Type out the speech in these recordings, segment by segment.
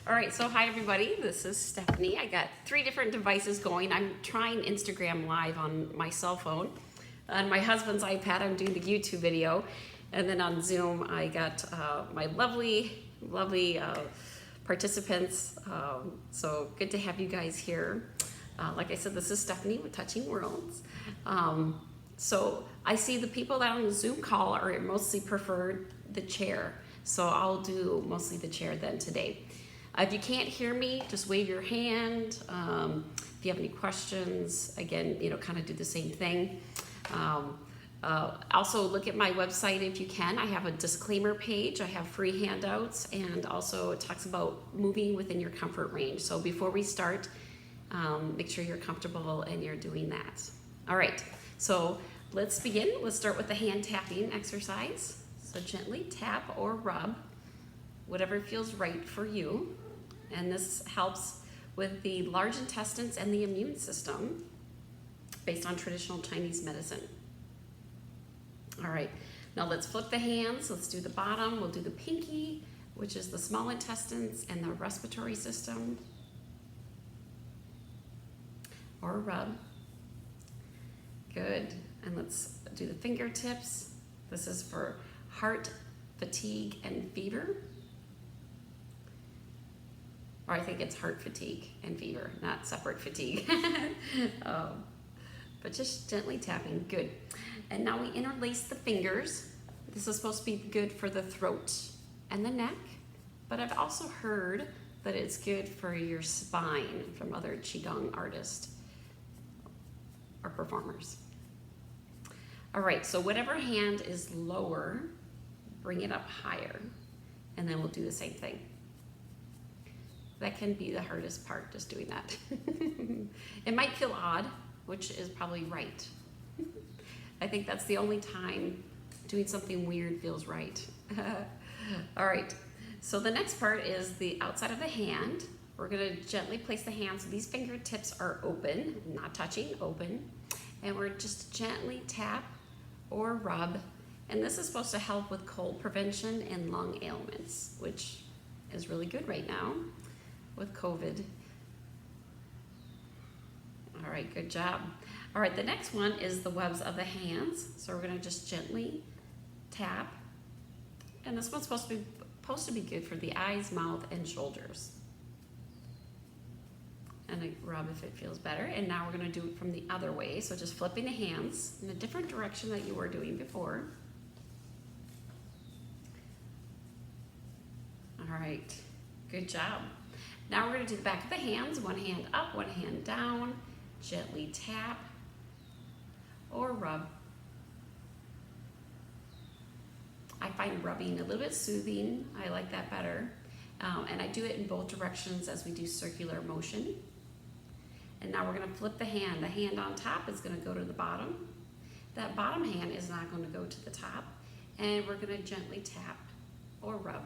All right, so hi everybody, this is Stephanie. I got 3 different devices going. I'm trying Instagram Live on my cell phone. On my husband's iPad, I'm doing the YouTube video. And then on Zoom, I got my lovely participants. So good to have you guys here. Like I said, this is Stephanie with Touching Worlds. So I see the people that on the Zoom call are mostly preferred the chair. So I'll do mostly the chair then today. If you can't hear me, just wave your hand. If you have any questions, again, kind of do the same thing. Also look at my website if you can. I have a disclaimer page. I have free handouts, and also it talks about moving within your comfort range. So before we start, make sure you're comfortable and you're doing that. All right, so let's begin. Let's start with the hand tapping exercise. So gently tap or rub, whatever feels right for you. And this helps with the large intestines and the immune system based on traditional Chinese medicine. All right, now let's flip the hands. Let's do the bottom. We'll do the pinky, which is the small intestines and the respiratory system. Or rub. Good. And let's do the fingertips. This is for heart, fatigue, and fever. Or I think it's heart fatigue and fever, not separate fatigue. But just gently tapping, good. And now we interlace the fingers. This is supposed to be good for the throat and the neck, but I've also heard that it's good for your spine from other Qigong artists or performers. All right, so whatever hand is lower, bring it up higher, and then we'll do the same thing. That can be the hardest part, just doing that. It might feel odd, which is probably right. I think that's the only time doing something weird feels right. All right, so the next part is the outside of the hand. We're gonna gently place the hand so these fingertips are open, not touching, open. And we're just gently tap or rub. And this is supposed to help with cold prevention and lung ailments, which is really good right now with COVID. All right, good job. All right, the next one is the webs of the hands. So we're gonna just gently tap. And this one's supposed to be good for the eyes, mouth, and shoulders. And a rub if it feels better. And now we're gonna do it from the other way. So just flipping the hands in a different direction that you were doing before. All right, good job. Now we're gonna do the back of the hands, one hand up, one hand down, gently tap or rub. I find rubbing a little bit soothing. I like that better. And I do it in both directions as we do circular motion. And now we're gonna flip the hand. The hand on top is gonna go to the bottom. That bottom hand is not gonna go to the top. And we're gonna gently tap or rub.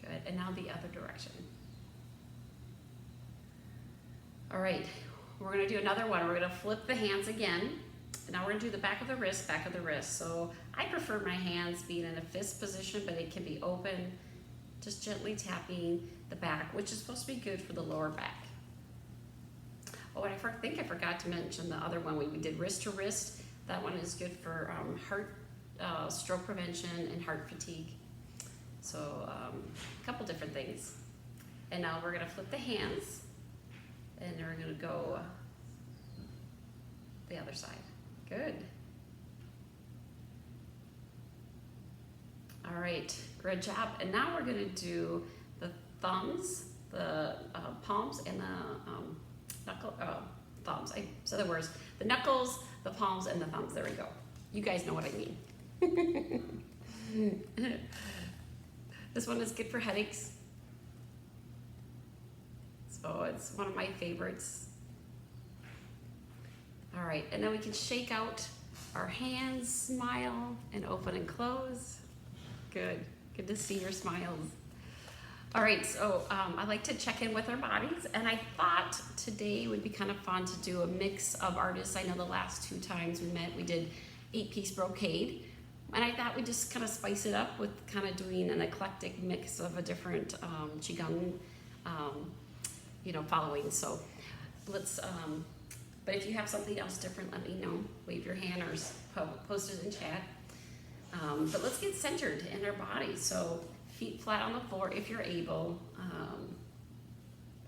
Good, and now the other direction. All right, we're gonna do another one. We're gonna flip the hands again. And now we're gonna do the back of the wrist, back of the wrist. So I prefer my hands being in a fist position, but it can be open. Just gently tapping the back, which is supposed to be good for the lower back. Oh, and I think I forgot to mention the other one. We did wrist to wrist. That one is good for heart stroke prevention and heart fatigue. So a couple different things. And now we're gonna flip the hands, and then we're gonna go the other side. Good. All right, good job. And now we're gonna do the thumbs, the palms, and the thumbs. I said the words. The knuckles, the palms, and the thumbs. There we go. You guys know what I mean. This one is good for headaches. So it's one of my favorites. All right, and then we can shake out our hands, smile, and open and close. Good, good to see your smiles. All right, so I like to check in with our bodies, and I thought today would be kind of fun to do a mix of artists. I know the last 2 times we met, we did 8-piece brocade, And I thought we'd just kind of spice it up with kind of doing an eclectic mix of a different Qigong, following. So let's, but if you have something else different, let me know. Wave your hand or post it in chat. But let's get centered in our body. So feet flat on the floor if you're able.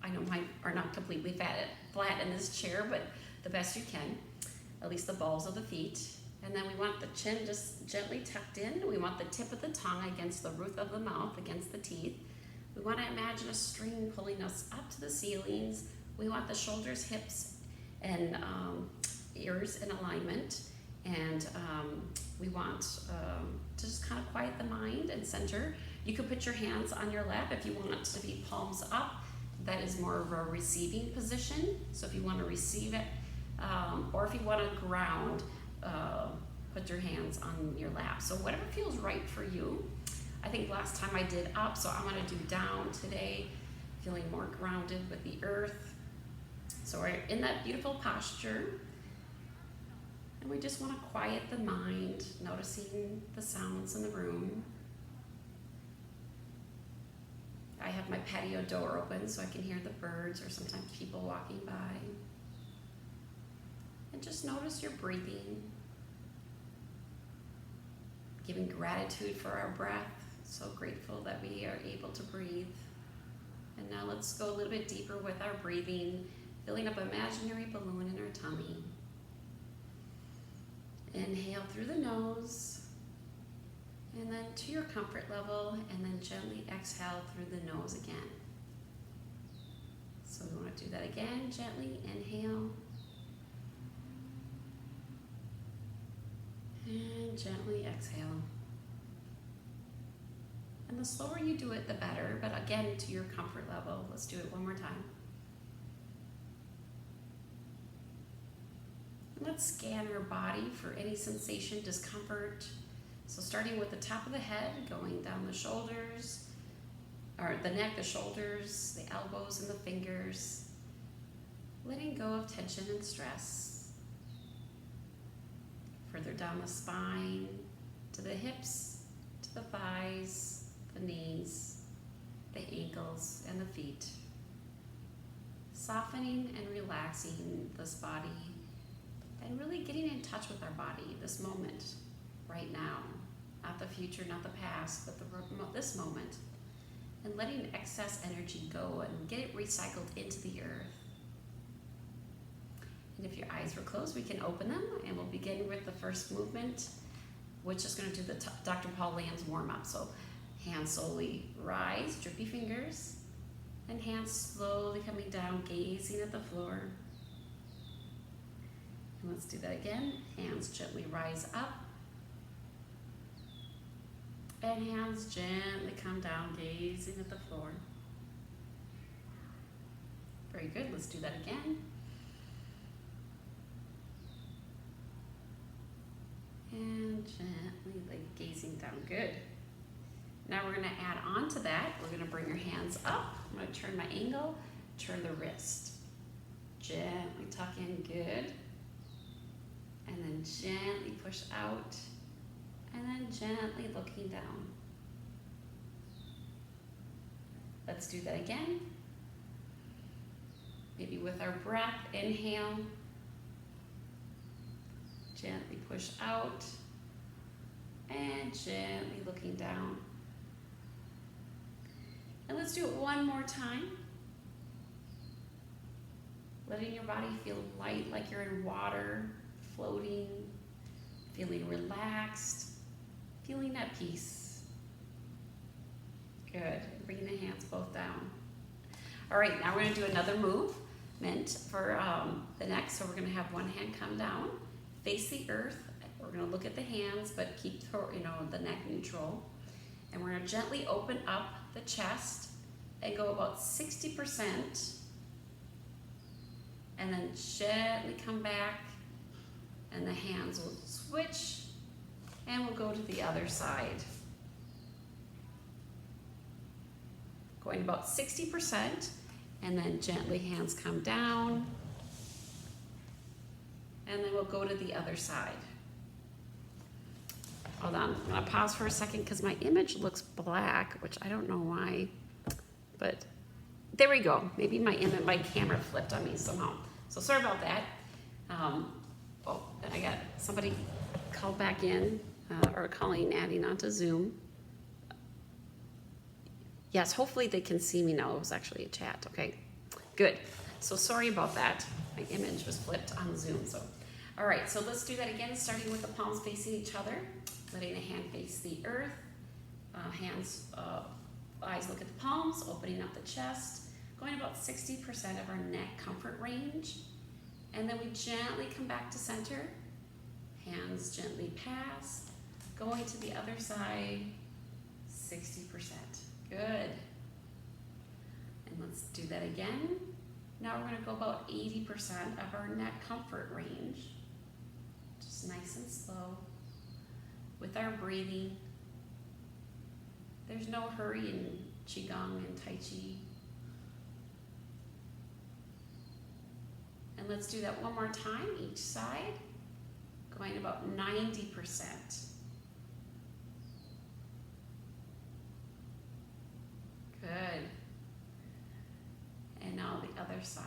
I know mine are not completely flat in this chair, but the best you can. At least the balls of the feet. And then we want the chin just gently tucked in. We want the tip of the tongue against the roof of the mouth, against the teeth. We want to imagine a string pulling us up to the ceilings. We want the shoulders, hips, and ears in alignment. And we want to just kind of quiet the mind and center. You could put your hands on your lap if you want it to be palms up. That is more of a receiving position. So if you want to receive it, or if you want to ground, put your hands on your lap. So whatever feels right for you. I think last time I did up, so I'm going to do down today, feeling more grounded with the earth. So we're in that beautiful posture, and we just want to quiet the mind, noticing the sounds in the room. I have my patio door open so I can hear the birds or sometimes people walking by. And just notice your breathing. Giving gratitude for our breath. So grateful that we are able to breathe. And now let's go a little bit deeper with our breathing, filling up an imaginary balloon in our tummy. Inhale through the nose, and then to your comfort level, and then gently exhale through the nose again. So we want to do that again, gently inhale, and gently exhale. And the slower you do it, the better, but again, to your comfort level. Let's do it one more time. Let's scan our body for any sensation, discomfort. So starting with the top of the head, going down the shoulders, or the neck, the shoulders, the elbows, and the fingers. Letting go of tension and stress. Further down the spine, to the hips, to the thighs, the knees, the ankles, and the feet. Softening and relaxing this body, and really getting in touch with our body, this moment, right now. Not the future, not the past, but this moment. And letting excess energy go and get it recycled into the earth. And if your eyes were closed, we can open them, and we'll begin with the first movement, which is going to do the Dr. Paul Lian's warm-up. So hands slowly rise, drippy fingers, and hands slowly coming down, gazing at the floor. And let's do that again. Hands gently rise up. And hands gently come down, gazing at the floor. Very good. Let's do that again. And gently gazing down. Good. Now we're going to add on to that. We're going to bring your hands up. I'm going to turn my angle, turn the wrist. Gently tuck in. Good. And then gently push out. And then gently looking down. Let's do that again. Maybe with our breath, inhale. Gently push out. And gently looking down. And let's do it one more time. Letting your body feel light, like you're in water, floating, feeling relaxed. Feeling at peace. Good. Bringing the hands both down. All right, now we're going to do another movement for the neck. So we're going to have one hand come down, face the earth. We're going to look at the hands, but keep the neck neutral. And we're going to gently open up the chest and go about 60%. And then gently come back, and the hands will switch. And we'll go to the other side. Going about 60%, and then gently hands come down. And then we'll go to the other side. Hold on, I'm gonna pause for a second because my image looks black, which I don't know why, but there we go. Maybe my camera flipped on me somehow. So sorry about that. Oh, and I got somebody called back in, or calling, adding onto Zoom. Yes, hopefully they can see me now. It was actually a chat, okay? Good. So sorry about that. My image was flipped on Zoom, so. All right, so let's do that again, starting with the palms facing each other, letting the hand face the earth, eyes look at the palms, opening up the chest, going about 60% of our neck comfort range, and then we gently come back to center, hands gently pass, going to the other side, 60%. Good. And let's do that again. Now we're going to go about 80% of our neck comfort range. Just nice and slow with our breathing. There's no hurry in Qigong and Tai Chi. And let's do that one more time, each side, going about 90%. Good. And now the other side.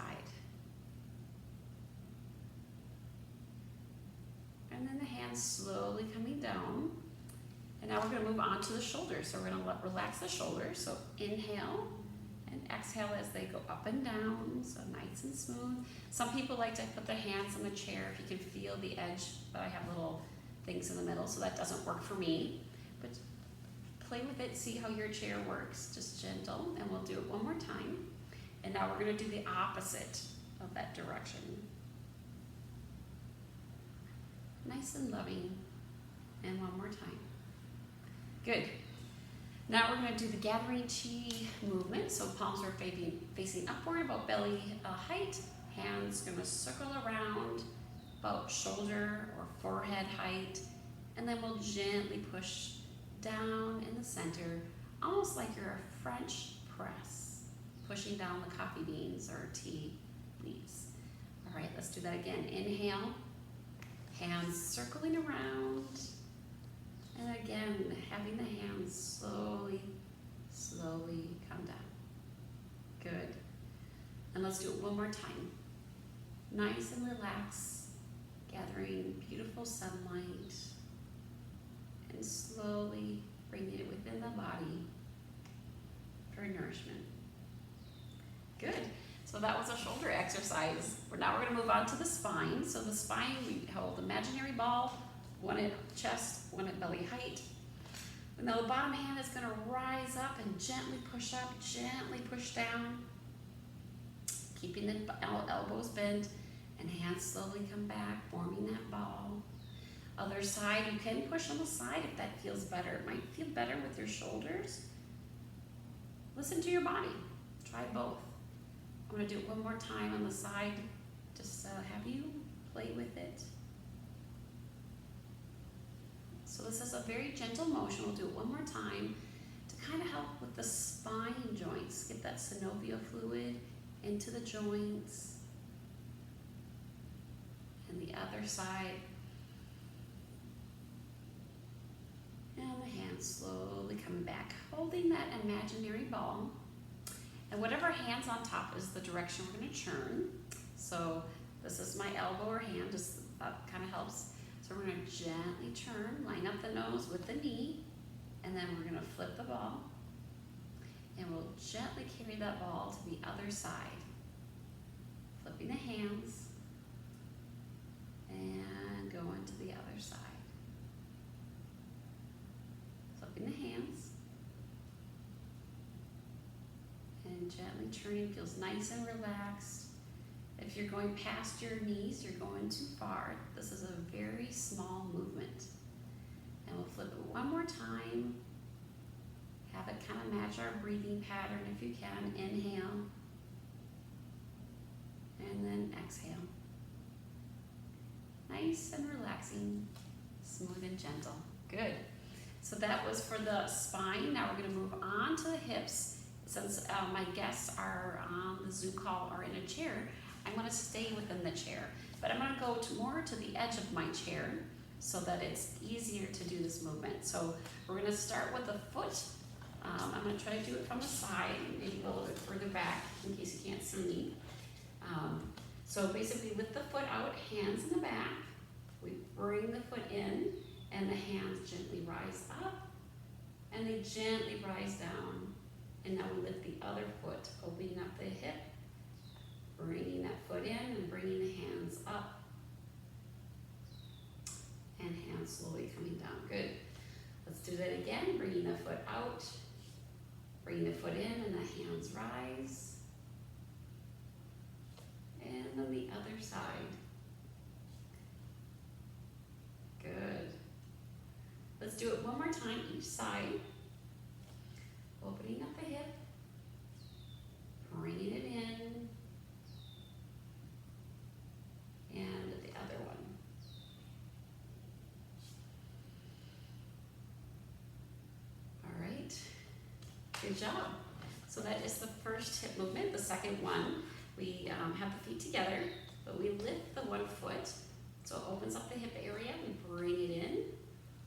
And then the hands slowly coming down. And now we're going to move on to the shoulders. So we're going to relax the shoulders. So inhale and exhale as they go up and down. So nice and smooth. Some people like to put their hands on the chair if you can feel the edge, but I have little things in the middle, so that doesn't work for me. But play with it, see how your chair works. Just gentle, and we'll do it one more time. And now we're going to do the opposite of that direction. Nice and loving. And one more time. Good. Now we're going to do the gathering chi movement. So palms are facing upward, about belly height. Hands going to circle around about shoulder or forehead height. And then we'll gently push down in the center, almost like you're a French press, pushing down the coffee beans or tea leaves. All right, let's do that again. Inhale, hands circling around, and again, having the hands slowly, slowly come down. Good. And let's do it one more time. Nice and relaxed, gathering beautiful sunlight, and slowly bringing it within the body for nourishment. Good. So that was a shoulder exercise. Now we're going to move on to the spine. So the spine, we hold imaginary ball, one at chest, one at belly height. And now the bottom hand is going to rise up and gently push up, gently push down, keeping the elbows bent, and hands slowly come back, forming that ball. Other side, you can push on the side if that feels better. It might feel better with your shoulders. Listen to your body. Try both. I'm going to do it one more time on the side. Just have you play with it. So this is a very gentle motion. We'll do it one more time to kind of help with the spine joints. Get that synovial fluid into the joints. And the other side. And the hands slowly coming back, holding that imaginary ball. And whatever hand's on top is the direction we're going to churn. So this is my elbow or hand, just that kind of helps. So we're going to gently churn, line up the nose with the knee, and then we're going to flip the ball. And we'll gently carry that ball to the other side. Flipping the hands, and going to the other side. Flipping the hands, and gently turning. Feels nice and relaxed. If you're going past your knees, you're going too far. This is a very small movement. And we'll flip it one more time. Have it kind of match our breathing pattern if you can. Inhale, and then exhale. Nice and relaxing, smooth and gentle. Good. So that was for the spine. Now we're going to move on to the hips. Since my guests are on the Zoom call or in a chair, I'm going to stay within the chair. But I'm going to go more to the edge of my chair. so that it's easier to do this movement. So we're gonna start with the foot. I'm gonna try to do it from the side, maybe go a little bit further back in case you can't see me. So basically lift the foot out, hands in the back. We bring the foot in and the hands gently rise up and they gently rise down. And now we lift the other foot, opening up the hip, bringing that foot in and bringing the hands up. And hands slowly coming down. Good. Let's do that again. Bringing the foot out, bringing the foot in and the hands rise. And then the other side. Good. Let's do it one more time each side. Opening up the hip, bringing it in, and the other one. All right, good job. So that is the first hip movement. The second one, we have the feet together, but we lift the one foot, so it opens up the hip area, we bring it in,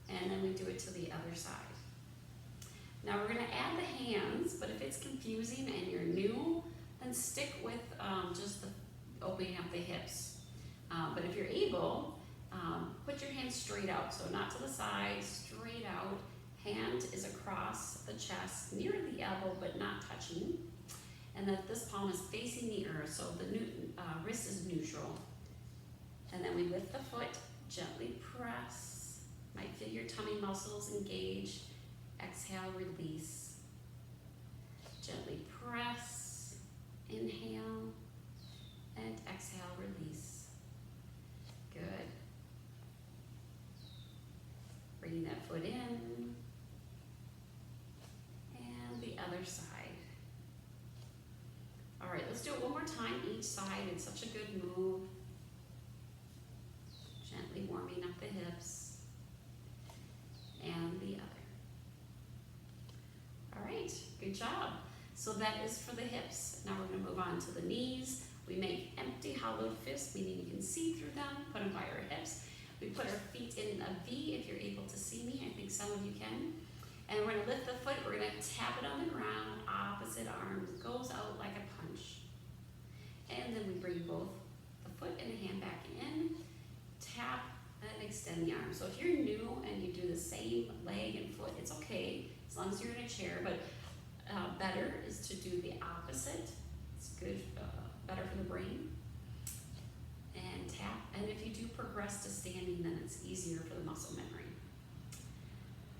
and then we do it to the other side. Now we're going to add the hands, but if it's confusing and you're new, then stick with just the opening up the hips. But if you're able, put your hands straight out, so not to the side, straight out. Hand is across the chest, near the elbow, but not touching. And that this palm is facing the earth, so the wrist is neutral. And then we lift the foot, gently press. Might feel your tummy muscles engage. Exhale, release. Gently press, inhale, and exhale, release. Good. Bringing that foot in, and the other side. All right, let's do it one more time each side. It's such a good move. Gently warming up the hips, and the other. All right, good job. So that is for the hips. Now we're going to move on to the knees. We make empty hollow fists, meaning you can see through them, put them by our hips. We put our feet in a V if you're able to see me. I think some of you can. And we're going to lift the foot. We're going to tap it on the ground. Opposite arm goes out like a punch. And then we bring both the foot and the hand back in. Tap and extend the arm. So if you're new and you do the same leg and foot, it's okay. As long as you're in a chair, but better is to do the opposite. It's good, better for the brain. And tap, and if you do progress to standing, then it's easier for the muscle memory.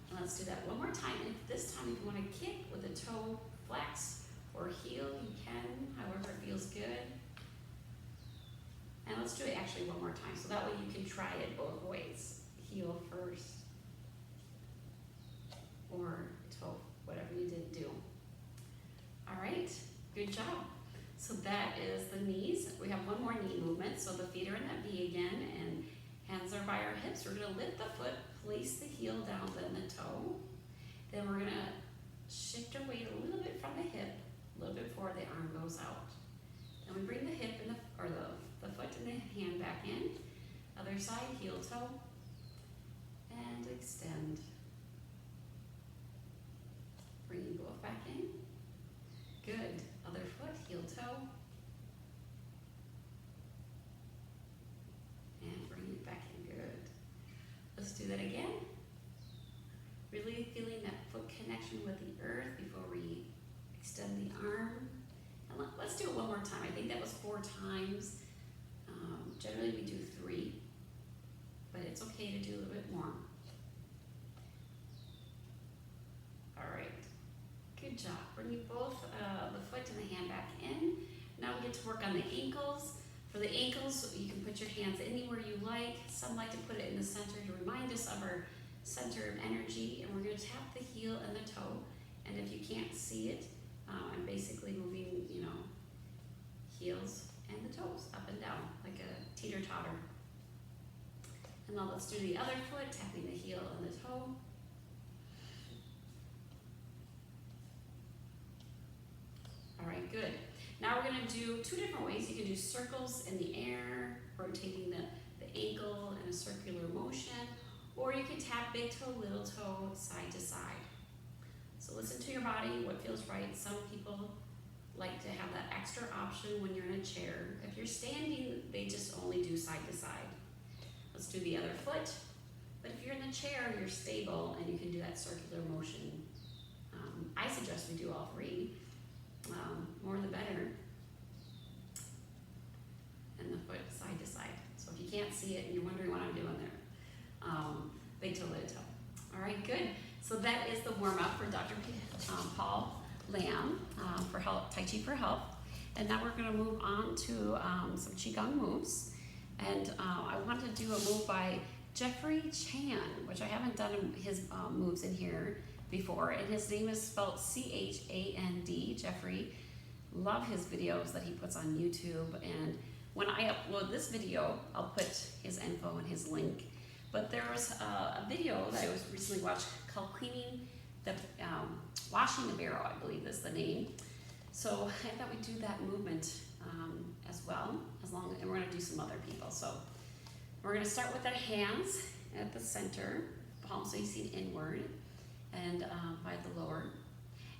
And let's do that one more time. And this time, if you want to kick with a toe flex or heel, you can, however it feels good. And let's do it actually one more time, so that way you can try it both ways. Heel first, or toe, whatever you did do. All right, good job. So that is the knees. We have one more knee movement. So the feet are in that V again, and hands are by our hips. We're gonna lift the foot, place the heel down, then the toe. Then we're gonna shift our weight a little bit from the hip, a little bit before the arm goes out. Then we bring the hip and the foot and the hand back in. Other side, heel toe, and extend. Bringing both back in. Good. Other foot, heel toe. And bring it back in. Good. Let's do that again. Really feeling that foot connection with the earth before we extend the arm. And let's do it one more time. I think that was 4 times. Generally we do 3, but it's okay to do a little bit more. All right. Good job. Bringing both the foot and the hand back in. Now we get to work on the ankles. For the ankles, you can put your hands anywhere you like. Some like to put it in the center to remind us of our center of energy. And we're going to tap the heel and the toe. And if you can't see it, I'm basically moving, heels and the toes up and down like a teeter-totter. And now let's do the other foot, tapping the heel and the toe. All right, good. Now we're going to do 2 different ways. You can do circles in the air, rotating the ankle in a circular motion, or you can tap big toe, little toe, side to side. So listen to your body, what feels right. Some people like to have that extra option when you're in a chair. If you're standing, they just only do side to side. Let's do the other foot. But if you're in the chair, you're stable and you can do that circular motion. I suggest we do all three. More the better. And the foot side to side. So if you can't see it and you're wondering what I'm doing there, big toe, little toe. All right, good. So that is the warm-up for Dr. Paul Lian for health, Tai Chi for health. And now we're going to move on to some Qigong moves. And I wanted to do a move by Jeffrey Chan, which I haven't done his moves in here before. And his name is spelled C-H-A-N-D, Jeffrey. Love his videos that he puts on YouTube. And when I upload this video, I'll put his info and his link. But there was a video that I was recently watched called Cleaning the, Washing the Barrel, I believe is the name. So I thought we'd do that movement as well, and we're gonna do some other people. So we're gonna start with the hands at the center, palms facing inward and by the lower.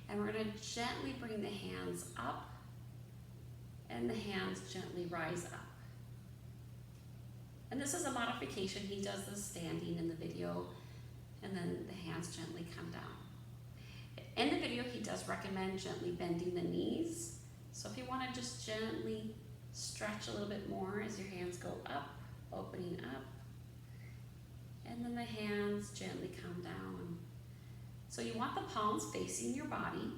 And we're gonna gently bring the hands up and the hands gently rise up. And this is a modification. He does this standing in the video, and then the hands gently come down. In the video, he does recommend gently bending the knees. So if you want to just gently stretch a little bit more as your hands go up, opening up, and then the hands gently come down. So you want the palms facing your body,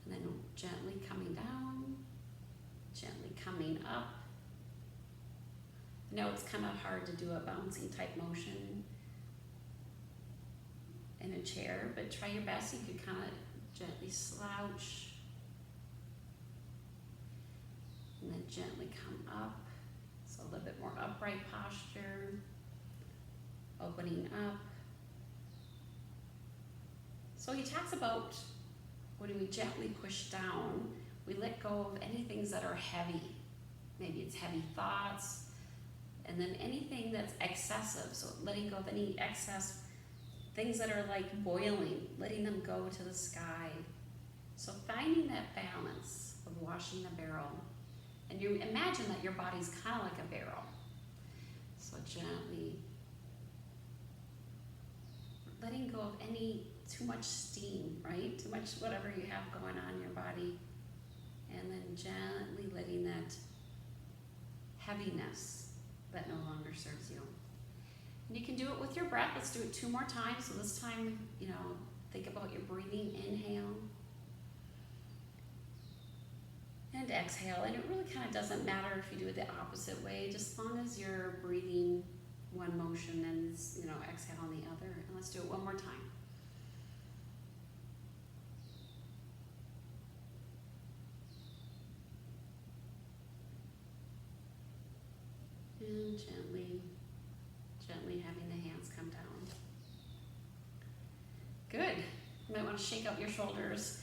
and then gently coming down, gently coming up. I know it's kind of hard to do a bouncing type motion in a chair, but try your best. You could kind of gently slouch and then gently come up. So a little bit more upright posture, opening up. So he talks about when we gently push down, we let go of any things that are heavy. Maybe it's heavy thoughts, and then anything that's excessive. So letting go of any excess things that are like boiling, letting them go to the sky. So finding that balance of washing the barrel. And you imagine that your body's kind of like a barrel. So gently letting go of any too much steam, right? Too much whatever you have going on in your body. And then gently letting that heaviness that no longer serves you. And you can do it with your breath. Let's do it 2 more times. So this time, think about your breathing. Inhale and exhale. And it really kind of doesn't matter if you do it the opposite way, just as long as you're breathing one motion and exhale on the other. And let's do it 1 more time. And gently having the hands come down. Good. You might want to shake out your shoulders.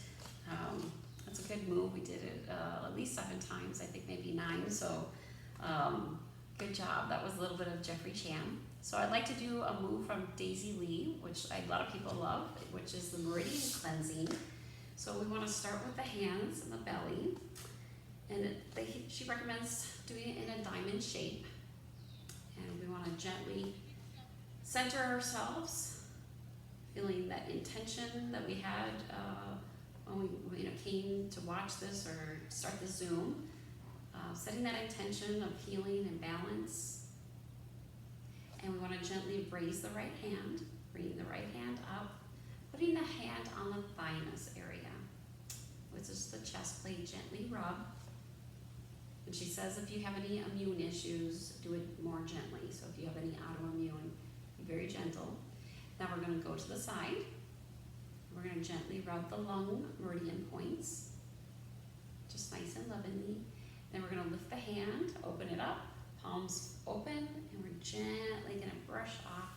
That's a good move. We did it at least 7 times, I think maybe 9. So good job. That was a little bit of Jeffrey Chan. So I'd like to do a move from Daisy Lee, which a lot of people love, which is the Meridian Cleansing. So we want to start with the hands and the belly. And she recommends doing it in a diamond shape. And we want to gently center ourselves, feeling that intention that we had when we came to watch this or start the Zoom. Setting that intention of healing and balance. And we want to gently raise the right hand, bring the right hand up, putting the hand on the thymus area, which is the chest plate. Gently rub. And she says if you have any immune issues, do it more gently. So if you have any autoimmune, be very gentle. Now we're going to go to the side. We're going to gently rub the lung meridian points, just nice and lovingly. Then we're going to lift the hand, open it up, palms open, and we're gently going to brush off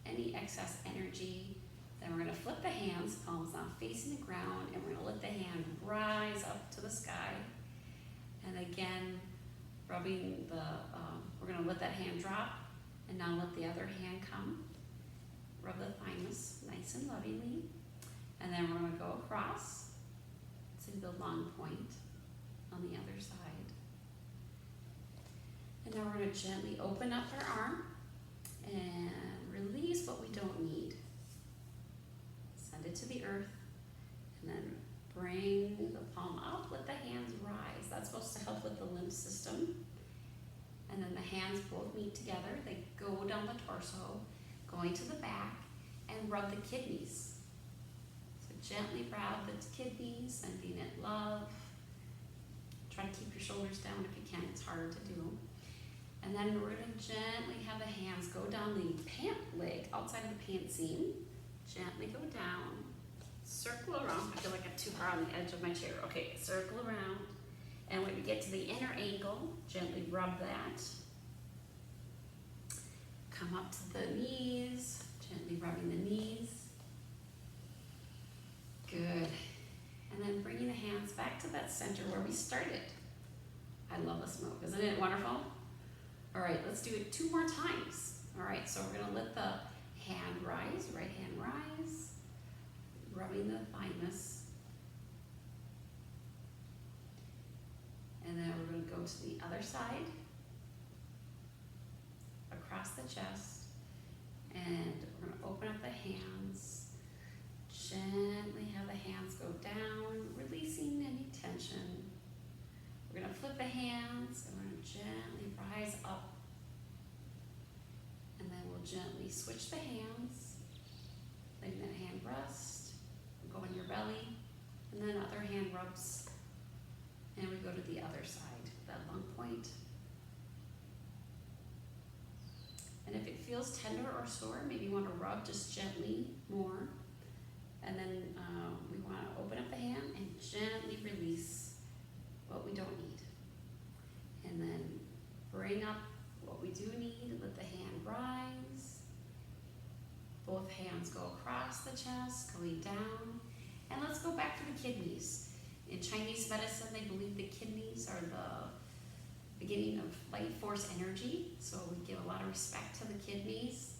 any excess energy. Then we're going to flip the hands, palms now facing the ground, and we're going to let the hand rise up to the sky. And again, rubbing we're going to let that hand drop, And now let the other hand come. Rub the thymus nice and lovingly. And then we're going to go across to the long point on the other side. And now we're going to gently open up our arm and release what we don't need. Send it to the earth. And then bring the palm up, let the hands rise. That's supposed to help with the lymph system. And then the hands both meet together. They go down the torso, going to the back, and rub the kidneys. So gently rub the kidneys, sending it love. Try to keep your shoulders down if you can. It's hard to do. And then we're going to gently have the hands go down the pant leg, outside of the pant seam. Gently go down. Circle around. I feel like I'm too far on the edge of my chair. Okay, circle around. And when we get to the inner ankle, gently rub that. Come up to the knees, gently rubbing the knees. Good. And then bringing the hands back to that center where we started. I love the smoke. Isn't it wonderful? All right, let's do it 2 more times. All right, so we're going to let the hand rise, right hand rise. Rubbing the thymus. And then we're going to go to the other side, across the chest, and we're going to open up the hands. Gently have the hands go down, releasing any tension. We're going to flip the hands, and we're going to gently rise up. And then we'll gently switch the hands, letting that hand rest. Go in your belly, and then other hand rubs, and we go to the other side, that lung point. And if it feels tender or sore, maybe you want to rub just gently more. And then we want to open up the hand and gently release what we don't need. And then bring up what we do need, let the hand rise. Both hands go across the chest, going down. And let's go back to the kidneys. In Chinese medicine, they believe the kidneys are the beginning of life force energy. So we give a lot of respect to the kidneys.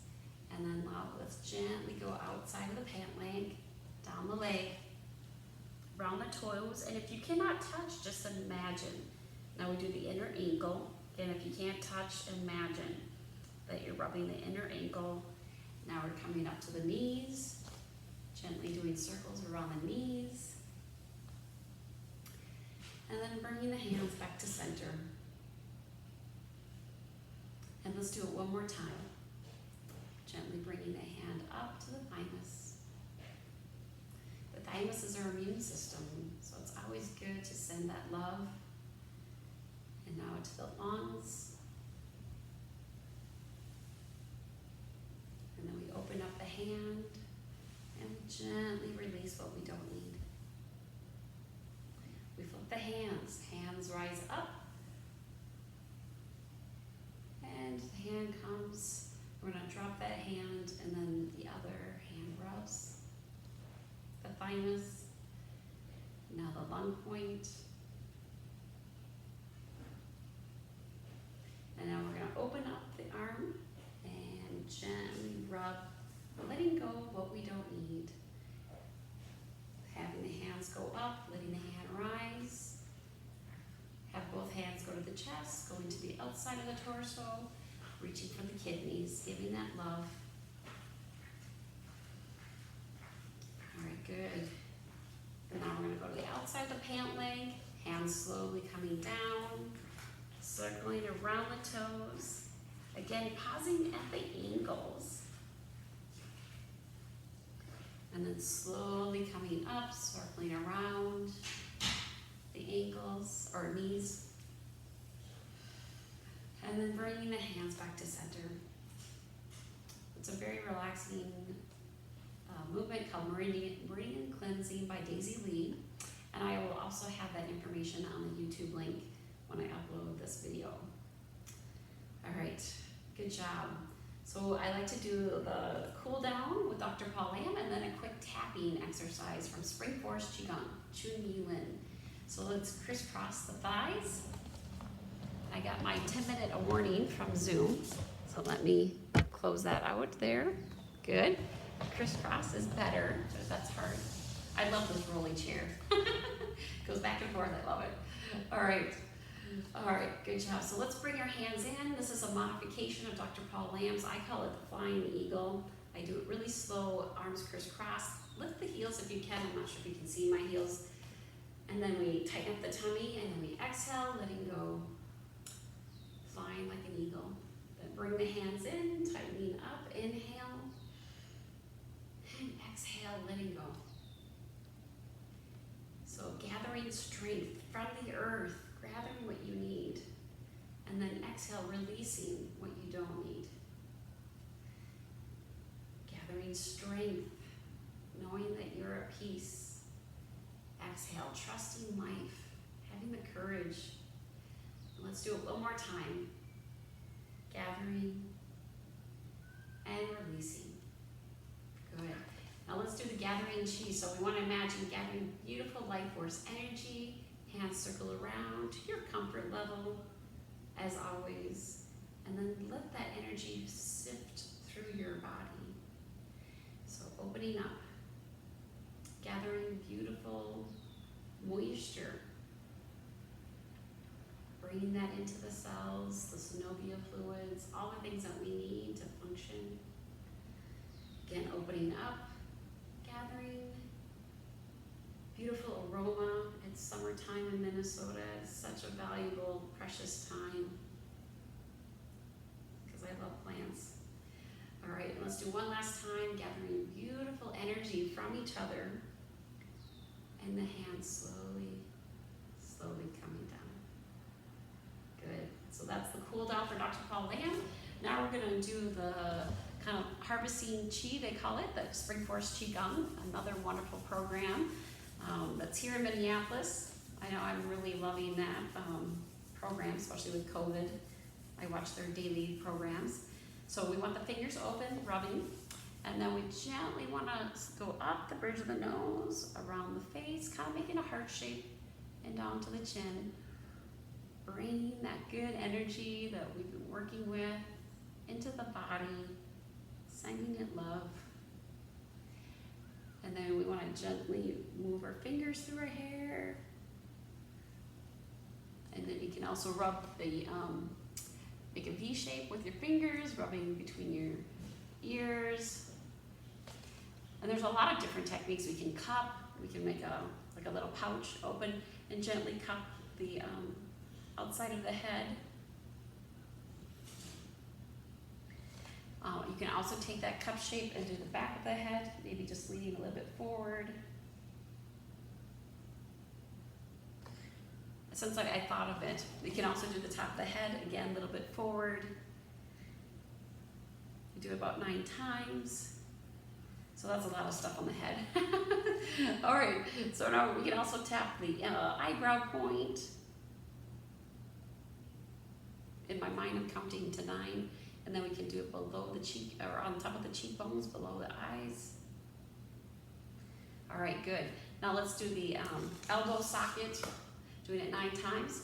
And then now let's gently go outside of the pant leg, down the leg, around the toes. And if you cannot touch, just imagine. Now we do the inner ankle. Again, if you can't touch, imagine that you're rubbing the inner ankle. Now we're coming up to the knees, gently doing circles around the knees. And then bringing the hands back to center. And let's do it one more time. Gently bringing the hand up to the thymus. The thymus is our immune system, so it's always good to send that love. And now to the lungs. And then we open up the hand and we gently release what we don't need. We flip the hands. Hands rise up. And the hand comes. We're going to drop that hand and then the other hand rubs the thymus. Now the lung point. And now we're going to open up the arm and gently rub, letting go of what we don't need. Having the hands go up, letting the hand rise. Have both hands go to the chest, going to the outside of the torso, reaching for the kidneys, giving that love. All right, good. And now we're going to go to the outside of the pant leg, hands slowly coming down, circling around the toes. Again, pausing at the ankles. And then slowly coming up, circling around the ankles or knees. And then bringing the hands back to center. It's a very relaxing movement called Meridian Cleansing by Daisy Lee. And I will also have that information on the YouTube link when I upload this video. All right, good job. So I like to do the cool down with Dr. Paul Lam and then a quick tapping exercise from Spring Forest Qigong, Chun Mi Lin. So let's crisscross the thighs. I got my 10-minute warning from Zoom, so So let me close that out there. Good. Crisscross is better, but that's hard. I love this rolling chair. Goes back and forth, I love it. All right, good job. So let's bring our hands in. This is a modification of Dr. Paul Lamb's. I call it the Flying Eagle. I do it really slow, arms crisscross. Lift the heels if you can. I'm not sure if you can see my heels. And then we tighten up the tummy, and then we exhale, letting go, flying like an eagle. Then bring the hands in, tightening up, inhale, and exhale, letting go. So gathering strength from the earth, gathering what you need, and then exhale, releasing what you don't need. Gathering strength, knowing that you're at peace. Exhale, trusting life, having the courage. Let's do it one more time. Gathering and releasing. Good. Now let's do the gathering chi. So we want to imagine gathering beautiful life force energy. Hands circle around to your comfort level, as always. And then let that energy sift through your body. So opening up. Gathering beautiful moisture, bringing that into the cells, the synovial fluids, all the things that we need to function. Again, opening up, gathering beautiful aroma. It's summertime in Minnesota. It's such a valuable, precious time because I love plants. All right, let's do one last time, gathering beautiful energy from each other. And the hands slowly coming down. Good. So that's the cool down for Dr. Paul Lamb. Now we're going to do the kind of harvesting chi, they call it, the Spring Forest Qigong, another wonderful program that's here in Minneapolis. I know I'm really loving that program, especially with COVID. I watch their daily programs. So we want the fingers open, rubbing. And then we gently want to go up the bridge of the nose, around the face, kind of making a heart shape, and down to the chin. Bringing that good energy that we've been working with into the body, sending it love. And then we want to gently move our fingers through our hair. And then you can also rub the, make a V shape with your fingers, rubbing between your ears. And there's a lot of different techniques. We can cup, we can make like a little pouch, open and gently cup the outside of the head. You can also take that cup shape and do the back of the head, maybe just leaning a little bit forward. Since I thought of it, we can also do the top of the head, again, a little bit forward. You do it about 9 times. So that's a lot of stuff on the head. All right, so now we can also tap the eyebrow point. In my mind, I'm counting to 9, and then we can do it below the cheek, or on top of the cheekbones, below the eyes. All right, good. Now let's do the elbow socket, doing it 9 times.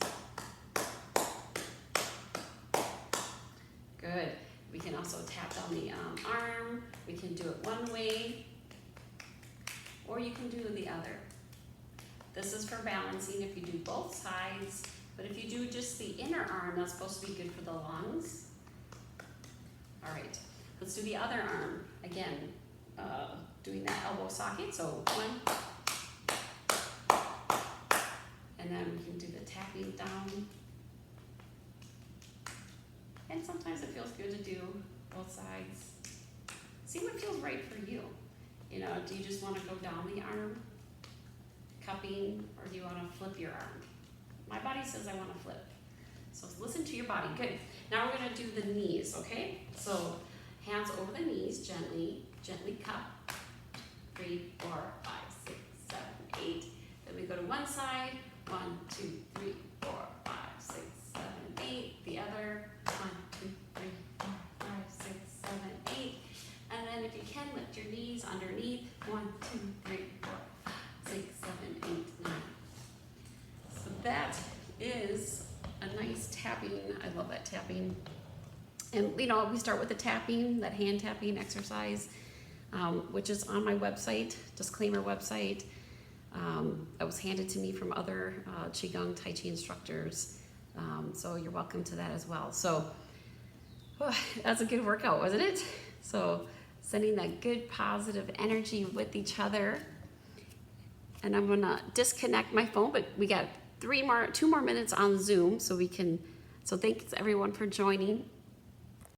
Good. We can also tap down the arm. We can do it one way, or you can do the other. This is for balancing if you do both sides, but if you do just the inner arm, that's supposed to be good for the lungs. All right, let's do the other arm. Again, doing that elbow socket, so 1, and then we can do the tapping down. And sometimes it feels good to do both sides. See what feels right for you. You know, do you just want to go down the arm, cupping, or do you want to flip your arm? My body says I want to flip. So listen to your body. Good. Now we're going to do the knees, okay? So hands over the knees, gently cup. 3, 4, 5, 6, 7, 8. Then we go to one side. 1, 2, 3, 4, 5, 6, 7, 8. The other. 1, 2, 3, 4, 5, 6, 7, 8. And then if you can, lift your knees underneath. 1, 2, 3, 4, 5, 6, 7, 8, 9. So that is a nice tapping. I love that tapping. And you know, we start with the tapping, that hand tapping exercise, which is on my website, disclaimer website. It was handed to me from other Qigong Tai Chi instructors. So you're welcome to that as well. So that's a good workout, wasn't it? So sending that good positive energy with each other. And I'm gonna disconnect my phone, but we got 2 more minutes on Zoom, so thanks everyone for joining.